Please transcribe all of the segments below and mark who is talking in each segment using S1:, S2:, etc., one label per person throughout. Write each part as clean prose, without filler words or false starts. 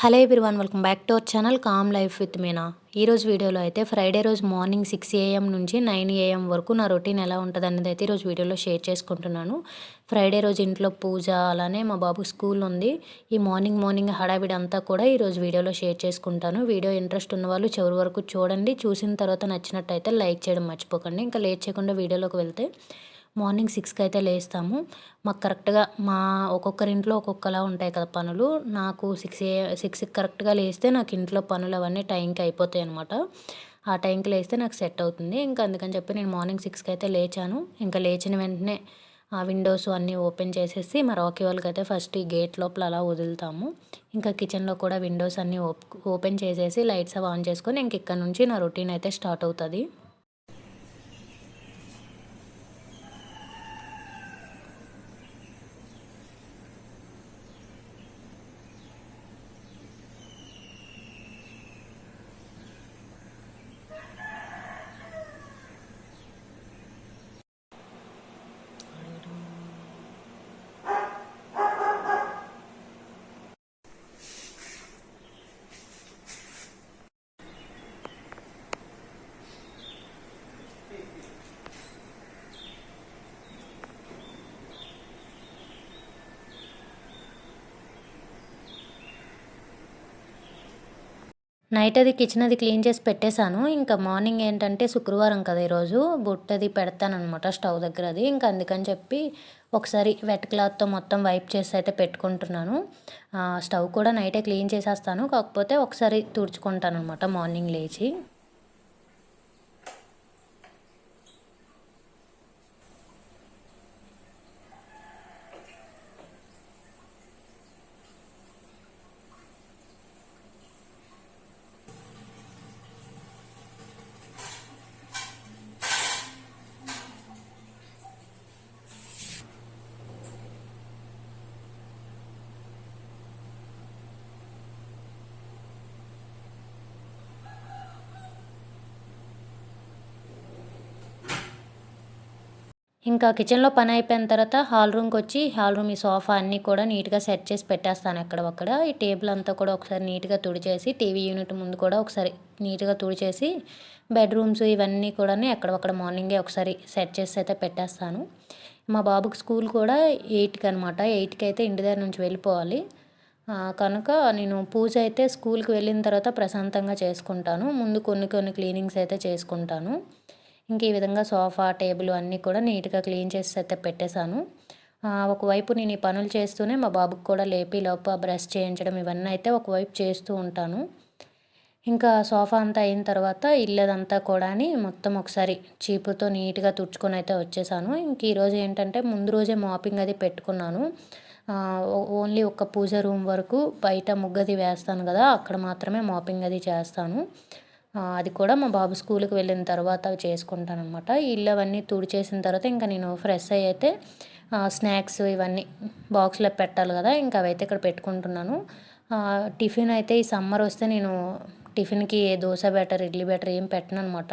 S1: Hello everyone, welcome back to our channel calm life with Meena. ఈరోజు వీడియోలో అయితే Friday రోజు మార్నింగ్ 6 AM నుంచి 9 AM వరకు నా రొటీన్ ఎలా ఉంటుంది అనేది అయితే ఈరోజు వీడియోలో షేర్ చేసుకుంటున్నాను. ఫ్రైడే రోజు ఇంట్లో పూజ, అలానే మా బాబు స్కూల్ ఉంది. ఈ మార్నింగ్ హడావిడి అంతా కూడా ఈరోజు వీడియోలో షేర్ చేసుకుంటాను. వీడియో ఇంట్రెస్ట్ ఉన్న వాళ్ళు చివరి వరకు చూడండి. చూసిన తర్వాత నచ్చినట్టయితే లైక్ చేయడం మర్చిపోకండి. ఇంకా లేట్ చేయకుండా వీడియోలోకి వెళ్తే మార్నింగ్ 6కి అయితే లేస్తాము. మాకు కరెక్ట్గా ఒక్కొక్కరింట్లో ఒక్కొక్కలా ఉంటాయి కదా పనులు. నాకు 6కి కరెక్ట్గా లేస్తే నాకు ఇంట్లో పనులు అవన్నీ టైంకి అయిపోతాయి అనమాట. ఆ టైంకి లేస్తే నాకు సెట్ అవుతుంది. ఇంకా అందుకని చెప్పి నేను మార్నింగ్ 6కి అయితే లేచాను. ఇంకా లేచిన వెంటనే ఆ విండోస్ అన్నీ ఓపెన్ చేసేసి మా రాకీ వాళ్ళకైతే ఫస్ట్ ఈ గేట్ లోపల అలా వదులుతాము. ఇంకా కిచెన్లో కూడా విండోస్ అన్నీ ఓపెన్ చేసేసి లైట్స్ అవి ఆన్ చేసుకొని ఇంక ఇక్కడ నుంచి నా రొటీన్ అయితే స్టార్ట్ అవుతుంది. నైట్ అది కిచెన్ అది క్లీన్ చేసి పెట్టేశాను. ఇంకా మార్నింగ్ ఏంటంటే శుక్రవారం కదా ఈరోజు, బొట్టది పెడతానమాట స్టవ్ దగ్గర. అది ఇంకా అందుకని చెప్పి ఒకసారి వెట్ క్లాత్తో మొత్తం వైప్ చేసి అయితే పెట్టుకుంటున్నాను. స్టవ్ కూడా నైటే క్లీన్ చేసేస్తాను, కాకపోతే ఒకసారి తుడుచుకుంటాను అనమాట మార్నింగ్ లేచి. ఇంకా కిచెన్లో పని అయిపోయిన తర్వాత హాల్ రూమ్కి వచ్చి హాల్ రూమ్ ఈ సోఫా అన్నీ కూడా నీట్గా సెట్ చేసి పెట్టేస్తాను ఎక్కడొక్కడ. ఈ టేబుల్ అంతా కూడా ఒకసారి నీట్గా తుడిచేసి, టీవీ యూనిట్ ముందు కూడా ఒకసారి నీట్గా తుడిచేసి, బెడ్రూమ్స్ ఇవన్నీ కూడా ఎక్కడొక్కడ మార్నింగే ఒకసారి సెట్ చేసి అయితే పెట్టేస్తాను. మా బాబుకి స్కూల్ కూడా 8కి అనమాట. 8కి అయితే ఇంటి దగ్గర నుంచి వెళ్ళిపోవాలి. కనుక నేను పూజ అయితే స్కూల్కి వెళ్ళిన తర్వాత ప్రశాంతంగా చేసుకుంటాను. ముందు కొన్ని క్లీనింగ్స్ అయితే చేసుకుంటాను. ఇంక ఈ విధంగా సోఫా, టేబుల్ అన్నీ కూడా నీట్గా క్లీన్ చేసి అయితే పెట్టేశాను. ఒకవైపు నేను ఈ పనులు చేస్తూనే మా బాబుకి కూడా లేపి లోపల బ్రష్ చేయించడం ఇవన్నీ అయితే ఒకవైపు చేస్తూ ఉంటాను. ఇంకా సోఫా అంతా అయిన తర్వాత ఇల్లదంతా కూడా మొత్తం ఒకసారి చీపుతో నీట్గా తుడుచుకొని అయితే వచ్చేసాను. ఇంక ఈరోజు ఏంటంటే ముందు రోజే మాపింగ్ అది పెట్టుకున్నాను. ఓన్లీ ఒక పూజ రూమ్ వరకు బయట ముగ్గది వేస్తాను కదా, అక్కడ మాత్రమే మాపింగ్ అది చేస్తాను. అది కూడా మా బాబు స్కూల్కి వెళ్ళిన తర్వాత చేసుకుంటాను అనమాట. ఇల్లు అవన్నీ తుడిచేసిన తర్వాత ఇంకా నేను ఫ్రెష్ అయ్యి అయితే స్నాక్స్ ఇవన్నీ బాక్స్లో పెట్టాలి కదా, ఇంకా అవైతే ఇక్కడ పెట్టుకుంటున్నాను. టిఫిన్ అయితే ఈ సమ్మర్ వస్తే నేను టిఫిన్కి దోశ బ్యాటర్, ఇడ్లీ బ్యాటర్ ఏం పెట్టను అనమాట.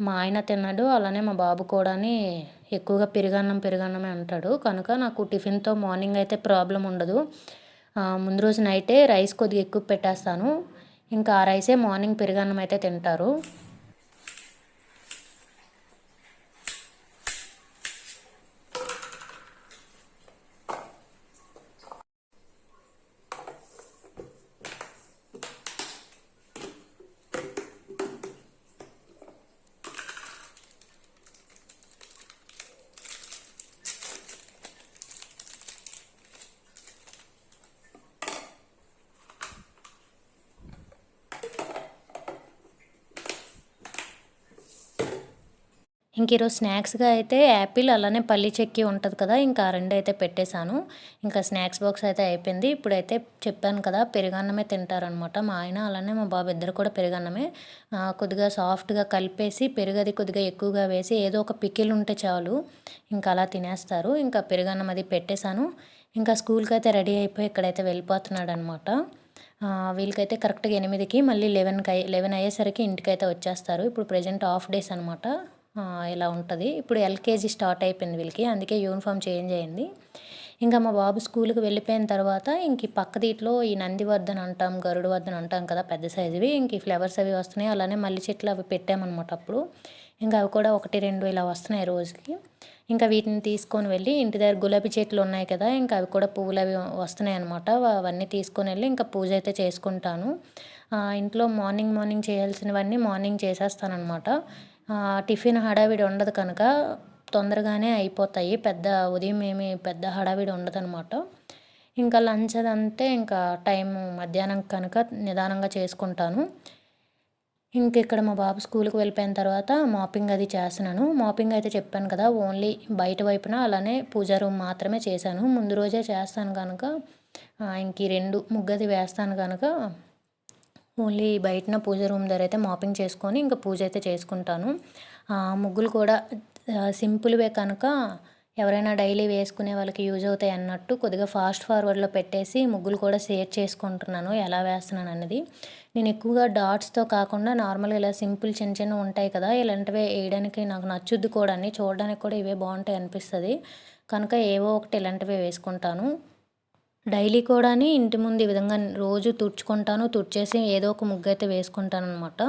S1: మా ఆయన తిన్నాడు, అలానే మా బాబు కూడా ఎక్కువగా పెరుగన్నమే అంటాడు. కనుక నాకు టిఫిన్తో మార్నింగ్ అయితే ప్రాబ్లం ఉండదు. ముందు రోజు నైటే రైస్ కొద్దిగా ఎక్కువ పెట్టేస్తాను. ఇంకా ఆ రైసే మార్నింగ్ పెరుగన్నం అయితే తింటారు. ఇంక ఈరోజు స్నాక్స్గా అయితే యాపిల్, అలానే పల్లి చెక్కి ఉంటుంది కదా, ఇంకా ఆ రెండు అయితే పెట్టేశాను. ఇంకా స్నాక్స్ బాక్స్ అయితే అయిపోయింది. ఇప్పుడైతే చెప్పాను కదా పెరుగన్నమే తింటారనమాట మా ఆయన, అలానే మా బాబు ఇద్దరు కూడా పెరుగన్నమే. కొద్దిగా సాఫ్ట్గా కలిపేసి పెరుగది కొద్దిగా ఎక్కువగా వేసి ఏదో ఒక పికిల్ ఉంటే చాలు, ఇంకా అలా తినేస్తారు. ఇంకా పెరుగన్నం అది పెట్టేశాను. ఇంకా స్కూల్కి అయితే రెడీ అయిపోయి ఇక్కడైతే వెళ్ళిపోతున్నాడు అనమాట. వీళ్ళకైతే కరెక్ట్గా 8కి, మళ్ళీ 11 అయ్యేసరికి ఇంటికైతే వచ్చేస్తారు. ఇప్పుడు ప్రజెంట్ హాఫ్ డేస్ అనమాట. ఇలా ఉంటుంది. ఇప్పుడు ఎల్కేజీ స్టార్ట్ అయిపోయింది వీళ్ళకి, అందుకే యూనిఫామ్ చేంజ్ అయింది. ఇంకా మా బాబు స్కూల్కి వెళ్ళిపోయిన తర్వాత ఇంక ఈ పక్క దీంట్లో ఈ నందివర్ధన్ అంటాం, గరుడవర్ధన్ అంటాం కదా పెద్ద సైజువి, ఇంక ఈ ఫ్లవర్స్ అవి వస్తున్నాయి. అలానే మల్లె చెట్లు అవి పెట్టామన్నమాట అప్పుడు. ఇంకా అవి కూడా 1, 2 ఇలా వస్తున్నాయి రోజుకి. ఇంకా వీటిని తీసుకొని వెళ్ళి ఇంటి దగ్గర గులాబీ చెట్లు ఉన్నాయి కదా, ఇంకా అవి కూడా పువ్వులు అవి వస్తున్నాయి అనమాట. అవన్నీ తీసుకొని వెళ్ళి ఇంకా పూజ అయితే చేసుకుంటాను. ఇంట్లో మార్నింగ్ చేయాల్సినవన్నీ మార్నింగ్ చేసేస్తానమాట. టిఫిన్ హడావిడి ఉండదు కనుక తొందరగానే అయిపోతాయి. ఉదయం ఏమి పెద్ద హడావిడి ఉండదనమాట. ఇంకా లంచ్ అదంతే ఇంకా టైము మధ్యాహ్నం కనుక నిదానంగా చేసుకుంటాను. ఇంక ఇక్కడ మా బాబు స్కూల్కి వెళ్ళిపోయిన తర్వాత మాపింగ్ అది చేస్తున్నాను. మాపింగ్ అయితే చెప్పాను కదా, ఓన్లీ బయట వైపున అలానే పూజా రూమ్ మాత్రమే చేశాను. ముందు రోజే చేస్తాను కనుక ఇంక ఈ 2 ముగ్గది వేస్తాను కనుక ఓన్లీ బయటన పూజ రూమ్ దగ్గర అయితే మాపింగ్ చేసుకొని ఇంకా పూజ అయితే చేసుకుంటాను. ముగ్గులు కూడా సింపుల్వే కనుక ఎవరైనా డైలీ వేసుకునే వాళ్ళకి యూజ్ అవుతాయి అన్నట్టు కొద్దిగా ఫాస్ట్ ఫార్వర్డ్లో పెట్టేసి ముగ్గులు కూడా షేర్ చేసుకుంటున్నాను ఎలా వేస్తున్నాను అన్నది. నేను ఎక్కువగా డాట్స్తో కాకుండా నార్మల్గా ఇలా సింపుల్ చిన్న ఉంటాయి కదా, ఇలాంటివే వేయడానికి నాకు నచ్చుద్ది కూడా, చూడడానికి కూడా ఇవే బాగుంటాయి అనిపిస్తుంది కనుక ఏవో ఒకటి ఇలాంటివే వేసుకుంటాను. డైలీ కూడా ఇంటి ముందు ఈ విధంగా రోజు తుడుచుకుంటాను. తుడిచేసి ఏదో ఒక ముగ్గు అయితే వేసుకుంటాను అనమాట.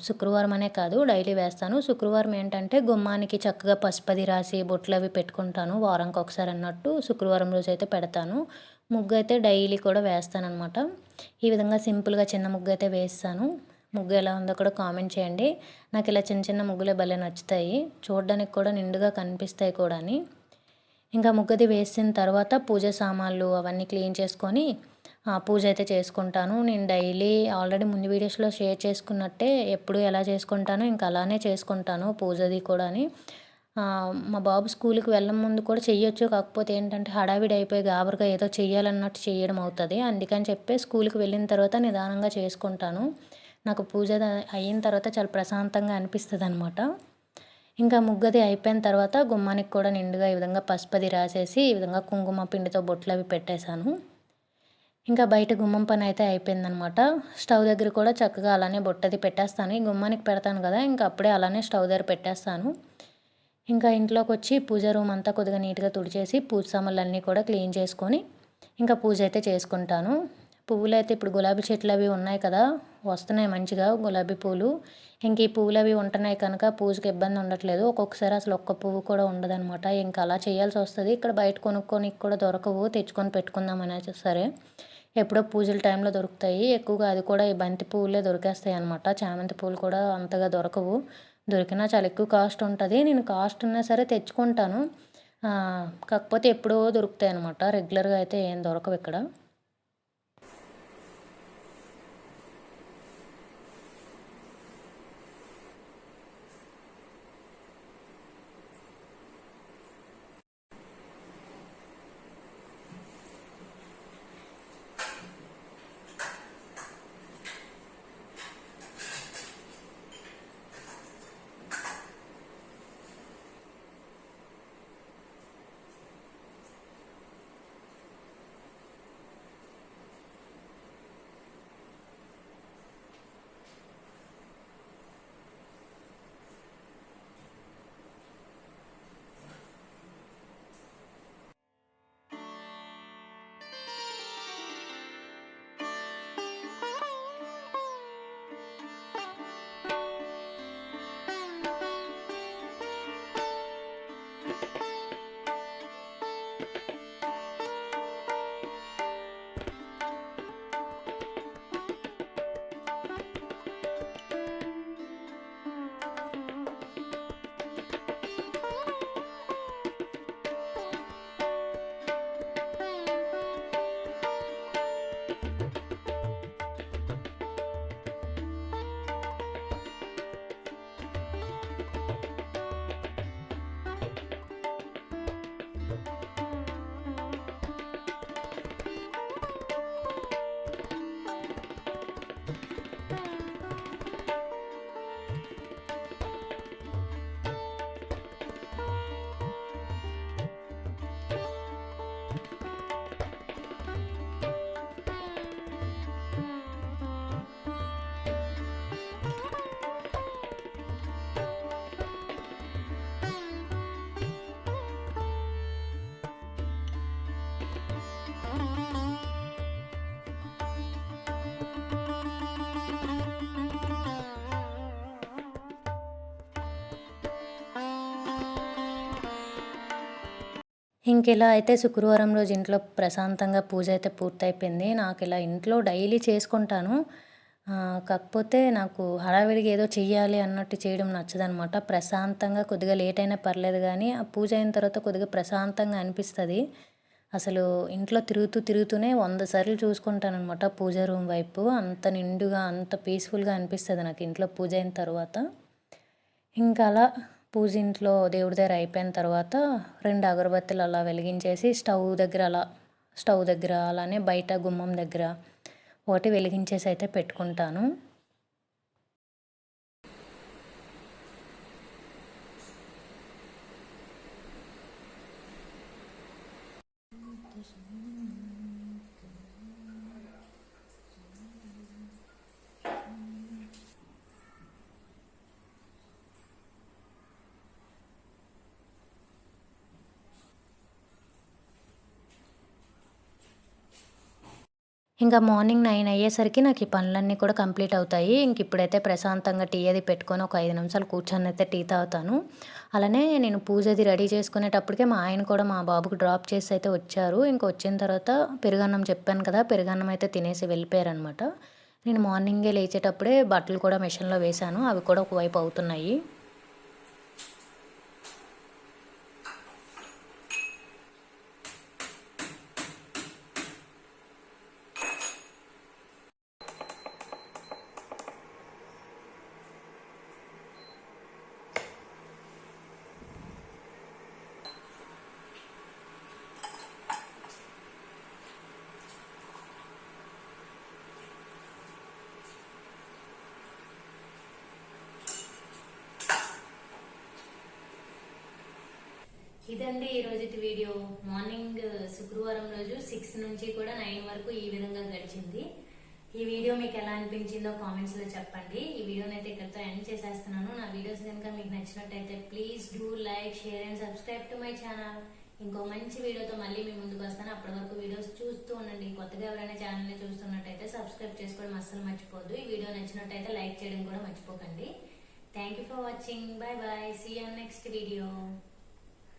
S1: శుక్రవారం అనే కాదు డైలీ వేస్తాను. శుక్రవారం ఏంటంటే గుమ్మానికి చక్కగా పసుపది రాసి బొట్లు అవి పెట్టుకుంటాను. వారానికి ఒకసారి అన్నట్టు శుక్రవారం రోజు అయితే పెడతాను. ముగ్గు అయితే డైలీ కూడా వేస్తాను అనమాట. ఈ విధంగా సింపుల్గా చిన్న ముగ్గు అయితే వేస్తాను. ముగ్గు ఎలా ఉందో కూడా కామెంట్ చేయండి. నాకు ఇలా చిన్న ముగ్గులే భలే నచ్చుతాయి, చూడడానికి కూడా నిండుగా కనిపిస్తాయి కూడా. ఇంకా ముగ్గది వేసిన తర్వాత పూజ సామాన్లు అవన్నీ క్లీన్ చేసుకొని పూజ అయితే చేసుకుంటాను. నేను డైలీ ఆల్రెడీ ముందు వీడియోస్లో షేర్ చేసుకున్నట్టే ఎప్పుడు ఎలా చేసుకుంటానో ఇంకా అలానే చేసుకుంటాను పూజది కూడా. మా బాబు స్కూల్కి వెళ్ళడం ముందు కూడా చెయ్యొచ్చు, కాకపోతే ఏంటంటే హడావిడి అయిపోయి గాబరుగా ఏదో చెయ్యాలన్నట్టు చేయడం అవుతుంది. అందుకని చెప్పి స్కూల్కి వెళ్ళిన తర్వాత నిదానంగా చేసుకుంటాను. నాకు పూజ అయిన తర్వాత చాలా ప్రశాంతంగా అనిపిస్తుంది అనమాట. ఇంకా ముగ్గది అయిపోయిన తర్వాత గుమ్మానికి కూడా నిండుగా ఈ విధంగా పసుపది రాసేసి ఈ విధంగా కుంకుమ పిండితో బొట్లు అవి పెట్టేశాను. ఇంకా బయట గుమ్మం పని అయితే అయిపోయిందనమాట. స్టవ్ దగ్గర కూడా చక్కగా అలానే బొట్టది పెట్టేస్తాను. ఈ గుమ్మానికి పెడతాను కదా, ఇంకా అప్పుడే అలానే స్టవ్ దగ్గర పెట్టేస్తాను. ఇంకా ఇంట్లోకి వచ్చి పూజ రూమ్ అంతా కొద్దిగా నీట్గా తుడిచేసి పూజ సామాన్లన్నీ కూడా క్లీన్ చేసుకొని ఇంకా పూజ అయితే చేసుకుంటాను. పువ్వులు అయితే ఇప్పుడు గులాబీ చెట్లు అవి ఉన్నాయి కదా, వస్తున్నాయి మంచిగా గులాబీ పూలు. ఇంక ఈ పువ్వులు అవి ఉంటున్నాయి కనుక పూజకి ఇబ్బంది ఉండట్లేదు. ఒక్కొక్కసారి అసలు ఒక్క పువ్వు కూడా ఉండదనమాట. ఇంకా అలా చేయాల్సి వస్తుంది. ఇక్కడ బయట కొనుక్కొని కూడా దొరకవు, తెచ్చుకొని పెట్టుకుందామని సరే ఎప్పుడో పూజల టైంలో దొరుకుతాయి. ఎక్కువగా అది కూడా ఈ బంతి పువ్వులే దొరికేస్తాయి అనమాట. చామంతి పూలు కూడా అంతగా దొరకవు. దొరికినా చాలా ఎక్కువ కాస్ట్ ఉంటుంది. నేను కాస్ట్ ఉన్నా సరే తెచ్చుకుంటాను. కాకపోతే ఎప్పుడో దొరుకుతాయి అనమాట. రెగ్యులర్గా అయితే ఏం దొరకవు ఇక్కడ. ఇంకిలా అయితే శుక్రవారం రోజు ఇంట్లో ప్రశాంతంగా పూజ అయితే పూర్తయిపోయింది. నాకు ఇలా ఇంట్లో డైలీ చేసుకుంటాను. కాకపోతే నాకు హడావిడిగా ఏదో చెయ్యాలి అన్నట్టు చేయడం నచ్చదనమాట. ప్రశాంతంగా కొద్దిగా లేట్ అయినా పర్లేదు గానీ, ఆ పూజ అయిన తర్వాత కొద్దిగా ప్రశాంతంగా అనిపిస్తది. అసలు ఇంట్లో తిరుగుతూనే 100 సార్లు చూసుకుంటాననమాట పూజ రూమ్ వైపు. అంత నిండుగా, అంత పీస్‌ఫుల్‌గా అనిపిస్తది నాకు ఇంట్లో పూజ అయిన తర్వాత. ఇంకా అలా పూజ ఇంట్లో దేవుడి దగ్గర అయిపోయిన తర్వాత 2 అగరబత్తులు అలా వెలిగించేసి స్టవ్ దగ్గర అలానే బయట గుమ్మం దగ్గర ఒకటి వెలిగించేసి అయితే పెట్టుకుంటాను. ఇంకా మార్నింగ్ 9 అయ్యేసరికి నాకు ఈ పనులన్నీ కూడా కంప్లీట్ అవుతాయి. ఇప్పుడైతే ప్రశాంతంగా టీ అది పెట్టుకొని ఒక 5 నిమిషాలు కూర్చొనైతే టీ తాగుతాను. అలానే నేను పూజది రెడీ చేసుకునేటప్పటికే మా ఆయన కూడా మా బాబుకి డ్రాప్ చేసి అయితే వచ్చారు. వచ్చిన తర్వాత పెరుగన్నం చెప్పాను కదా! పెరుగన్నం అయితే తినేసి వెళ్ళిపోయారనమాట. నేను మార్నింగే లేచేటప్పుడే బట్టలు కూడా మిషన్‌లో వేశాను. అవి కూడా ఒకవైపు అవుతున్నాయి. ఇదండి ఈరోజు వీడియో. మార్నింగ్ శుక్రవారం రోజు 6 నుంచి కూడా 9 వరకు ఈ విధంగా గడిచింది. ఈ వీడియో మీకు ఎలా అనిపించిందో కామెంట్స్ లో చెప్పండి. ఈ వీడియోని అయితే ఇక్కడితో ఎండ్ చేసేస్తున్నాను. నా వీడియోస్ కనుక మీకు నచ్చినట్టయితే please do like, share and subscribe to my channel. ఇంకో మంచి వీడియోతో మళ్ళీ మీ ముందుకు వస్తాను. అప్పటి వరకు వీడియోస్ చూస్తూ ఉండండి. కొత్తగా ఎవరైనా ఛానల్ ని చూస్తున్నట్టయితే సబ్స్క్రైబ్ చేసుకోవడం అస్సలు మర్చిపోద్దు. ఈ వీడియో నచ్చినట్టయితే లైక్ చేయడం కూడా మర్చిపోకండి. Thank you for watching. Bye bye. See you next video.